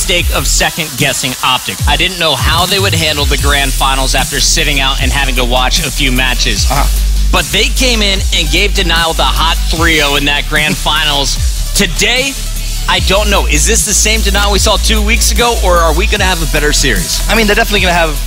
mistake of second-guessing OpTic. I didn't know how they would handle the grand finals after sitting out and having to watch a few matches. But they came in and gave Denial the hot 3-0 in that grand finals. Today, I don't know. Is this the same Denial we saw 2 weeks ago, or are we going to have a better series? I mean, they're definitely going to have,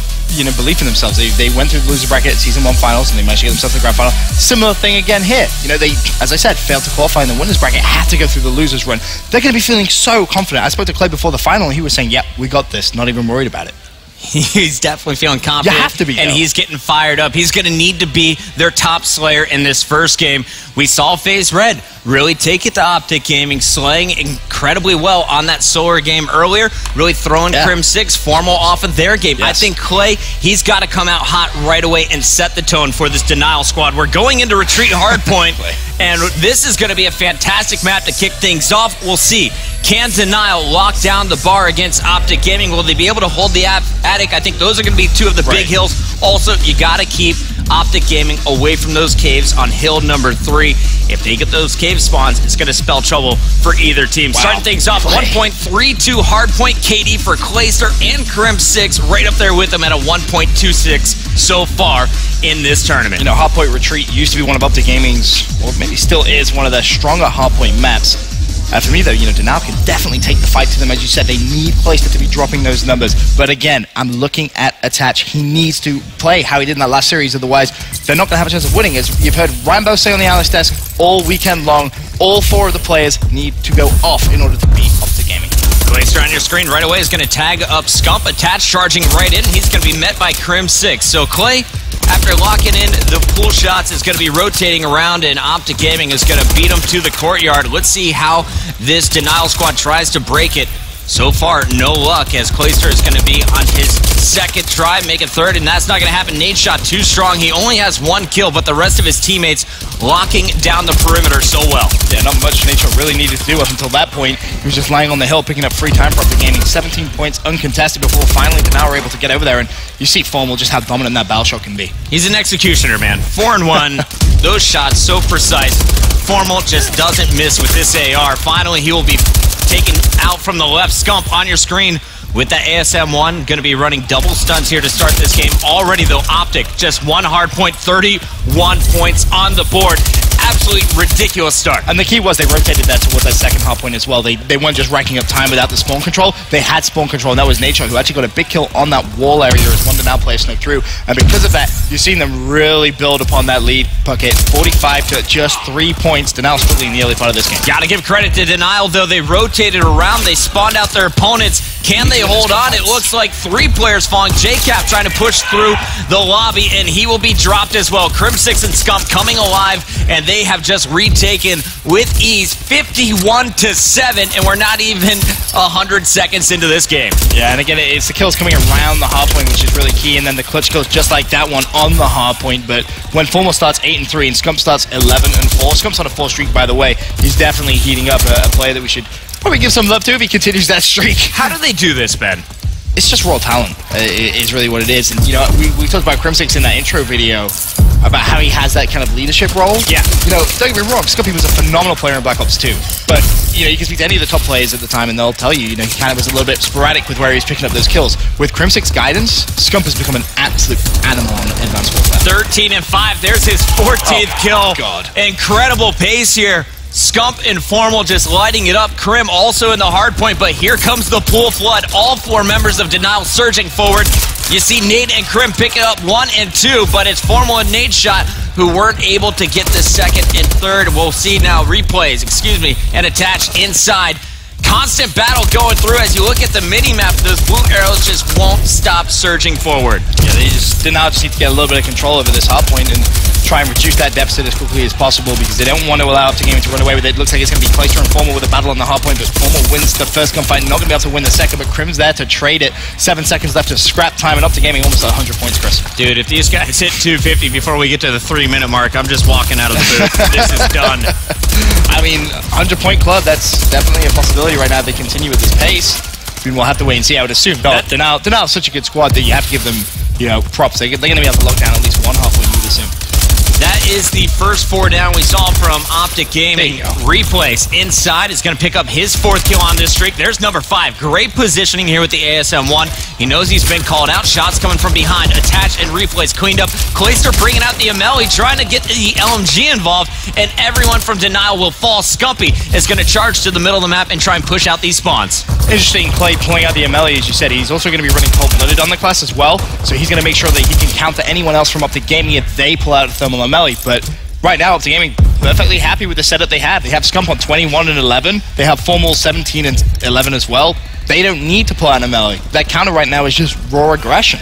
belief in themselves. They went through the loser bracket at Season 1 finals, and they managed to get themselves to the grand final. Similar thing again here. They, as I said, failed to qualify in the winners bracket, had to go through the losers run. They're going to be feeling so confident. I spoke to Clay before the final, and he was saying, yep, we got this. Not even worried about it. He's definitely feeling confident. You have to be, and he's getting fired up. He's going to need to be their top slayer in this first game. We saw FaZe Red really take it to OpTic Gaming, slaying incredibly well on that Solar game earlier, really throwing Crim 6 formal off of their game. I think Clay, he's got to come out hot right away and set the tone for this Denial squad. We're going into Retreat Hardpoint, and this is going to be a fantastic map to kick things off. We'll see. Can Denial lock down the bar against OpTic Gaming? Will they be able to hold the attic? I think those are going to be two of the big hills. Also, you got to keep OpTic Gaming away from those caves on hill number 3. If they get those cave spawns, it's going to spell trouble for either team. Starting things off, 1.32 Hardpoint KD for Clayster and Crim 6, right up there with them at a 1.26 so far in this tournament. Hardpoint Retreat used to be one of OpTic Gaming's, or maybe still is, one of their stronger Hardpoint maps. For me, though, Denial can definitely take the fight to them. As you said, they need Clayster to be dropping those numbers. But again, I'm looking at Attach. He needs to play how he did in that last series. Otherwise, they're not going to have a chance of winning. As you've heard Rambo say on the analyst desk all weekend long, all 4 of the players need to go off in order to beat OpTic Gaming. Clayster on your screen right away is going to tag up Scump. Attach charging right in. He's going to be met by Crim 6. So Clay, after locking in the pool shots, is going to be rotating around, and OpTic Gaming is going to beat him to the courtyard. Let's see how this Denial squad tries to break it. So far, no luck, as Clayster is going to be on his second try, make it third, and that's not going to happen. Nade shot too strong. He only has 1 kill, but the rest of his teammates locking down the perimeter so well. Yeah, not much Nade shot really needed to do up until that point. He was just lying on the hill, picking up free time for OpTic Gaming. 17 points uncontested before finally Denial were able to get over there, and you see Formal just how dominant that battle shot can be. He's an executioner, man. 4-1. Those shots so precise. Formal just doesn't miss with this AR. Finally, he will be taken out from the left. Scump on your screen with the ASM-1. Going to be running double stunts here to start this game. Already, though, OpTic, just 1 Hardpoint, 31 points on the board. Absolutely ridiculous start. And the key was they rotated that towards that second Hardpoint as well. They weren't just racking up time without the spawn control. They had spawn control, and that was Nature, who actually got a big kill on that wall area as one Denial player snuck through. And because of that, you've seen them really build upon that lead bucket. 45 to just 3 points. Denial still in the early part of this game. Gotta give credit to Denial, though. They rotated around. They spawned out their opponents. Can they hold on? It looks like 3 players falling. JCap trying to push through the lobby, and he will be dropped as well. Crim 6 and Scump coming alive, and they have just retaken with ease 51-7, and we're not even 100 seconds into this game. Yeah, and again, it's the kills coming around the Hardpoint, which is really key, and then the clutch kills just like that one on the Hardpoint. But when Formal starts 8-3 and Scump starts 11-4, Scump's on a 4 streak, by the way. He's definitely heating up, a player that we should probably give some love to if he continues that streak. How do they do this, Ben? It's just raw talent, is really what it is. And, we talked about Crim 6 in that intro video about how he has that kind of leadership role. Yeah. Don't get me wrong, Scumpy was a phenomenal player in Black Ops 2. But, you can speak to any of the top players at the time and they'll tell you, he kind of was a little bit sporadic with where he was picking up those kills. With Crim 6 guidance, Scump has become an absolute animal on Advanced Warfare. 13-5, there's his 14th kill. God. Incredible pace here. Scump and Formal just lighting it up. Crim also in the Hardpoint, but here comes the pool flood. All 4 members of Denial surging forward. You see Nade and Crim picking up 1 and 2, but it's Formal and Nade Shot who weren't able to get the second and third. We'll see now replays, and Attached inside. Constant battle going through as you look at the mini-map. Those blue arrows just won't stop surging forward. Yeah, Denial just need to get a little bit of control over this Hardpoint and try and reduce that deficit as quickly as possible, because they don't want to allow OpTic Gaming to run away with it. It looks like it's going to be Clayster and Formal with a battle on the Hardpoint, but Formal wins the first gunfight, not going to be able to win the second, but Crim's there to trade it. 7 seconds left to scrap time, and OpTic Gaming almost at 100 points, Chris. Dude, if these guys hit 250 before we get to the 3-minute mark, I'm just walking out of the booth. This is done. I mean, 100-point club, that's definitely a possibility right now if they continue with this pace. I mean, we'll have to wait and see. I would assume. No, Denial's such a good squad that you have to give them, props. They're going to be able to lock down at least one Hardpoint, you would assume. That is the first 4 down we saw from OpTic Gaming. Replays inside is going to pick up his 4th kill on this streak. There's number 5. Great positioning here with the ASM-1. He knows he's been called out. Shots coming from behind. Attach and Replays cleaned up. Clayster bringing out the ML. Trying to get the LMG involved, and everyone from Denial will fall. Scumpy is going to charge to the middle of the map and try and push out these spawns. Interesting Clay pulling out the ML, as you said. He's also going to be running Cold-Blooded on the class as well, so he's going to make sure that he can counter anyone else from OpTic Gaming if they pull out a Thermal ML. But right now, OpTic Gaming perfectly happy with the setup they have. They have Scump on 21 and 11. They have Formal 17 and 11 as well. They don't need to pull out an ML. That counter right now is just raw aggression.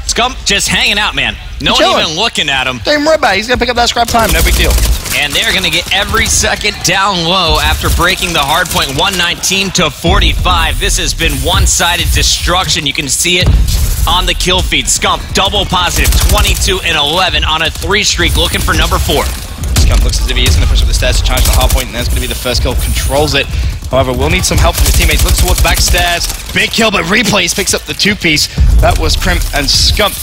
Scump just hanging out, man. No one even looking at him. Don't worry about it. He's going to pick up that scrap time. No big deal. And they're going to get every second down low after breaking the hard point, 119 to 45. This has been one-sided destruction. You can see it on the kill feed. Scump double positive, 22 and 11 on a 3 streak, looking for number 4. Scump looks as if he is going to push up the stairs to challenge the hard point, and that's going to be the first kill. Controls it. However, we'll need some help from his teammates. Looks towards back stairs. Big kill, but Replays picks up the 2-piece. That was Crimp and Scump.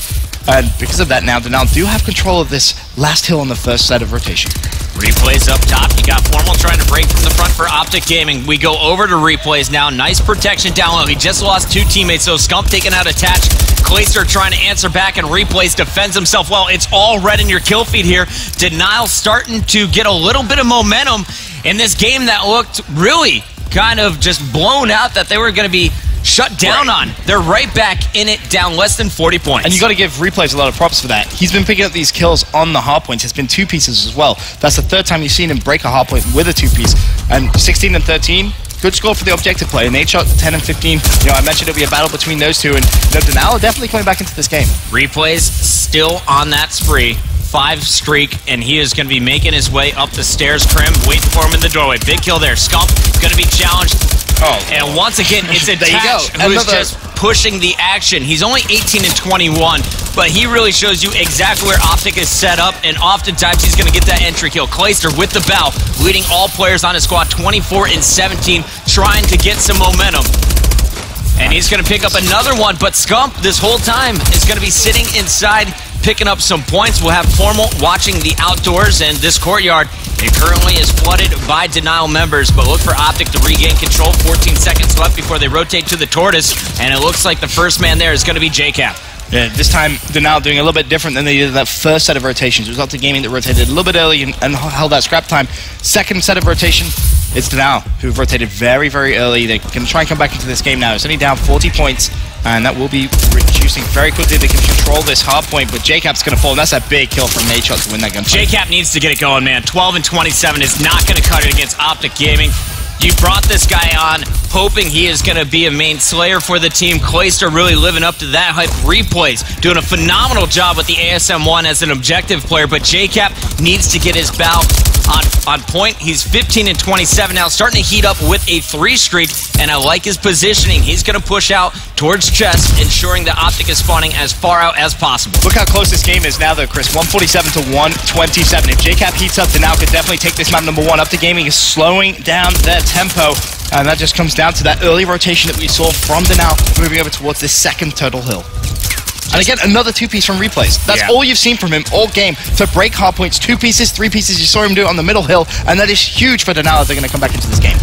And because of that now, Denial do have control of this last hill on the first set of rotation. Replays up top. You got Formal trying to break from the front for OpTic Gaming. We go over to Replays now. Nice protection down low. He just lost 2 teammates, so Scump taking out Attach. Clayster trying to answer back, and Replays defends himself well. It's all red in your kill feed here. Denial starting to get a little bit of momentum in this game that looked really kind of just blown out that they were going to be shut down on. They're right back in it, down less than 40 points. And you got to give Replays a lot of props for that. He's been picking up these kills on the hard points. It's been 2-pieces as well. That's the 3rd time you've seen him break a hard point with a 2-piece. And 16 and 13, good score for the objective play. Nate shot 10 and 15. You know, I mentioned it'll be a battle between those two, and Denial are definitely coming back into this game. Replays still on that spree. 5 streak, and he is going to be making his way up the stairs. Crim waiting for him in the doorway. Big kill there. Scump going to be challenged. And once again, it's Attach who's just pushing the action. He's only 18 and 21, but he really shows you exactly where OpTic is set up, and oftentimes he's going to get that entry kill. Clayster with the bow, leading all players on his squad, 24 and 17, trying to get some momentum. And he's going to pick up another one, but Scump this whole time is going to be sitting inside, picking up some points. We'll have Formal watching the outdoors, and this courtyard, it currently is flooded by Denial members, but look for OpTic to regain control. 14 seconds left before they rotate to the Tortoise, and it looks like the first man there is going to be JCap. Yeah, this time Denial doing a little bit different than they did that first set of rotations. It was OpTic Gaming that rotated a little bit early and held that scrap time. Second set of rotation, it's Denial who've rotated very, very early. They can try and come back into this game now. It's only down 40 points, and that will be reducing very quickly. They can control this hard point, but JCap's going to fall, and that's a big kill from Nate Shot to win that gunfight. JCap needs to get it going, man. 12 and 27 is not going to cut it against OpTic Gaming. You brought this guy on hoping he is going to be a main slayer for the team. Clayster really living up to that hype. Replays doing a phenomenal job with the ASM-1 as an objective player, but JCap needs to get his bow on point. He's 15 and 27 now, starting to heat up with a 3 streak, and I like his positioning. He's going to push out towards chest, ensuring that OpTic is spawning as far out as possible. Look how close this game is now, though, Chris. 147 to 127. If JCap heats up, Denial could definitely take this map number 1. OpTic Gaming is slowing down their tempo, and that just comes down to that early rotation that we saw from Denial moving over towards this second turtle hill. And again, another 2-piece from Replays. That's all you've seen from him all game, to break hard points. 2 pieces, 3 pieces. You saw him do it on the middle hill, and that is huge for Denial if they're going to come back into this game.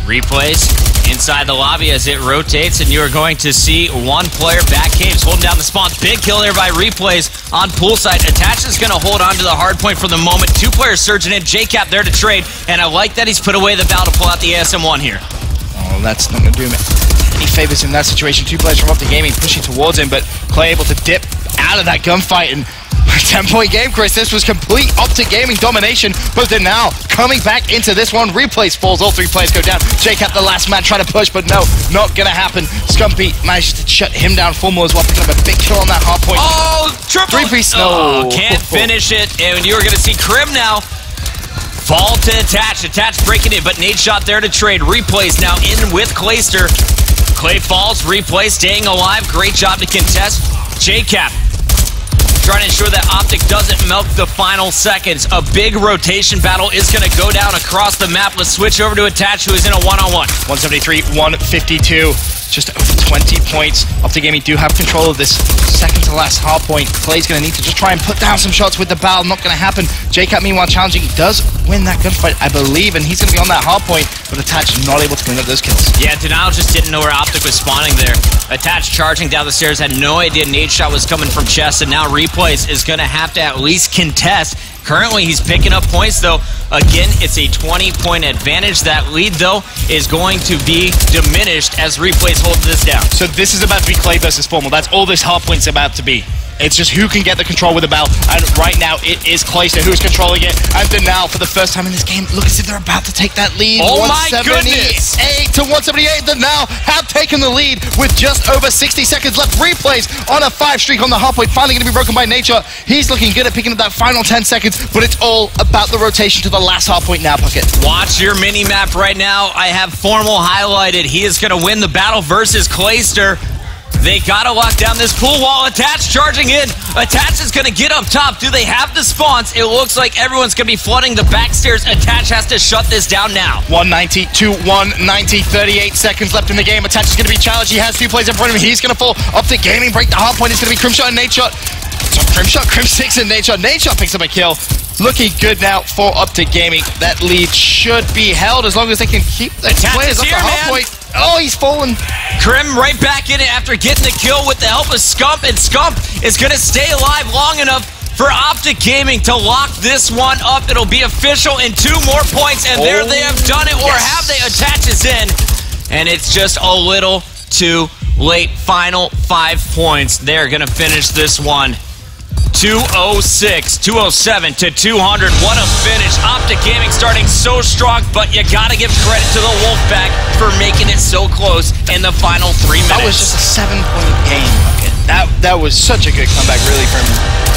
Replays inside the lobby as it rotates, and you are going to see one player back caves holding down the spawns. Big kill there by Replays on poolside. Attach is going to hold on to the hard point for the moment. 2 players surging in. JCap there to trade, and I like that he's put away the bow to pull out the ASM-1 here. Oh, that's not going to do him any favors in that situation. 2 players from OpTic Gaming pushing towards him, but Clay able to dip out of that gunfight, and 10-point game, Chris. This was complete OpTic Gaming domination, but then now coming back into this one. Replays falls, all 3 players go down. JCap the last man trying to push, but no, not gonna happen. Scumpy manages to shut him down. Formal as well, picking up a big kill on that hard point. Oh, triple! 3-piece, no. Can't finish it, and you're gonna see Crim now fall to Attach. Attach breaking it, but Nate Shot there to trade. Replays now in with Clayster. Clay falls, Replay staying alive. Great job to contest. JCap trying to ensure that OpTic doesn't milk the final seconds. A big rotation battle is going to go down across the map. Let's switch over to Attach, who is in a one-on-one. 173, 152. Just over 20 points. OpTic Gaming do have control of this second to last hardpoint. Clay's going to need to just try and put down some shots with the barrel. Not going to happen. JCap, meanwhile, challenging. He does win that gunfight, I believe, and he's going to be on that hardpoint, but Attach not able to clean up those kills. Yeah, Denial just didn't know where OpTic was spawning there. Attach charging down the stairs, had no idea nade shot was coming from chest, and now Replays is going to have to at least contest. Currently, he's picking up points, though. Again, it's a 20-point advantage. That lead, though, is going to be diminished as Replays hold this down. So this is about to be Clay versus Formal. That's all this hardpoint's about to be. It's just who can get the control with the bell, and right now it is Clayster who's controlling it, and Denial for the first time in this game, look as if they're about to take that lead. Oh my goodness! 178 to 178, Denial have taken the lead with just over 60 seconds left. Replays on a 5 streak on the hardpoint, finally going to be broken by Nature. He's looking good at picking up that final 10 seconds, but it's all about the rotation to the last hardpoint now, Puckett. Watch your mini-map right now. I have Formal highlighted. He is going to win the battle versus Clayster. They gotta lock down this pool wall. Attach charging in. Attach is gonna get up top. Do they have the spawns? It looks like everyone's gonna be flooding the back stairs. Attach has to shut this down now. 190 to 190, 38 seconds left in the game. Attach is gonna be challenged. He has 2 plays in front of him. He's gonna fall. OpTic Gaming break the hardpoint. It's gonna be Crimshot and Nadeshot. Crim6 and Nadeshot. Nadeshot picks up a kill. Looking good now for OpTic Gaming. That lead should be held as long as they can keep the players up the hardpoint. Oh, he's fallen. Crim right back in it after getting the kill with the help of Scump, and Scump is going to stay alive long enough for OpTic Gaming to lock this one up. It'll be official in 2 more points, and there they have done it, or have they? Attaches in, and it's just a little too late. Final 5 points. They're going to finish this one. 206, 207 to 200. What a finish. OpTic Gaming starting so strong, but you gotta give credit to the Wolfpack for making it so close in the final 3 minutes. That was just a 7-point game. That was such a good comeback, really, from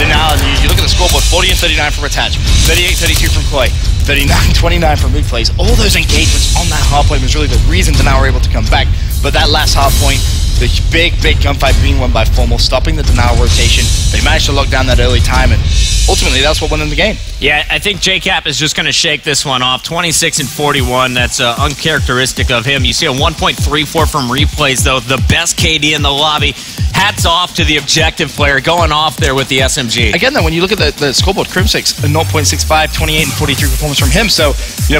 Denial. You look at the scoreboard, 40 and 39 from Attach, 38-32 from Clay, 39-29 from Replays. All those engagements on that hardpoint was really the reason Denial were able to come back. But that last hardpoint, the big gunfight being won by Formal, stopping the Denial rotation. They managed to lock down that early time, and ultimately that's what won them the game. Yeah, I think JCap is just going to shake this one off. 26 and 41, that's uncharacteristic of him. You see a 1.34 from Replays, though, the best KD in the lobby. Hats off to the objective player going off there with the SMG. Again, though, when you look at the scoreboard, Crim6, a 0.65, 28 and 43 performance from him. So,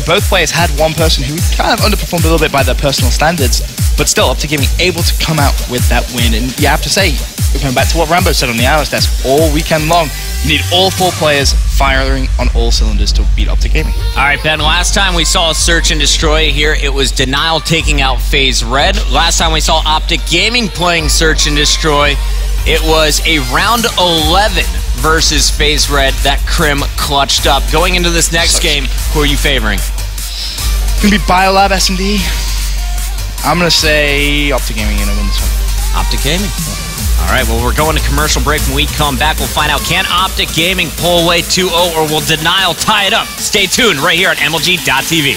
both players had one person who kind of underperformed a little bit by their personal standards, but still, OpTic Gaming able to come out with that win. And you have to say, going back to what Rambo said on the analyst desk all weekend long, you need all 4 players firing on all cylinders to beat OpTic Gaming. All right, Ben, last time we saw a search and destroy here, it was Denial taking out FaZe Red. Last time we saw OpTic Gaming playing search and destroy, it was a round 11 versus FaZe Red that Crim clutched up. Going into this next game, who are you favoring? It's going to be Biolab S&D. I'm going to say OpTic Gaming going to win this one. OpTic Gaming? All right, well, we're going to commercial break. When we come back, we'll find out, can OpTic Gaming pull away 2-0, or will Denial tie it up? Stay tuned right here on MLG.TV.